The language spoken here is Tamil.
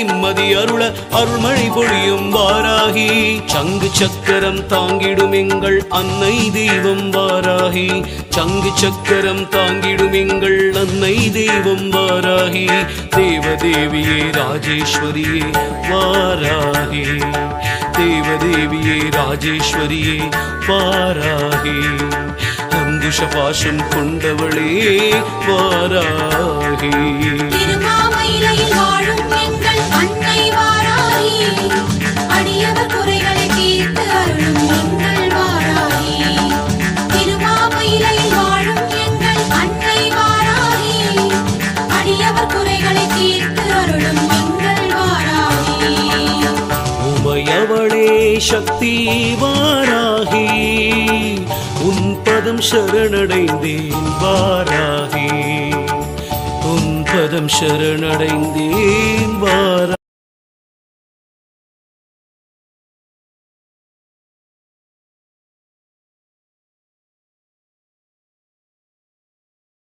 நிம்மதி அருள அருள்மழை பொழியும் வாராகி. சங்கு சக்கரம் தாங்கிடும் எங்கள் அன்னை தெய்வம் வாராகி. சங்கு சக்கரம் தாங்கிடும் எங்கள் அன்னை தெய்வம் வாராகி. தேவதேவியே ராஜேஸ்வரியே வாராகி. தேவதேவியே ராஜேஸ்வரியே வாராகி. அங்குஷ பாசம் கொண்டவளே வாராகி. திருமாமயிலையில் வாழும் எங்கள் அன்னை வாராகி. அடியவர் குறைகளை தீர்த்து அருளும் எங்கள் வாராகி. திருமாமயிலையில் வாழும் எங்கள் அன்னை வாராகி. அடியவர் குறைகளை தீர்த்து அருளும் எங்கள் வாராகி. உமையவளே சக்தி வாராகி. உன் பதம் சரணடைந்தேன் வாராகி. உன் பதம் சரணடைந்தேன் வாராகி.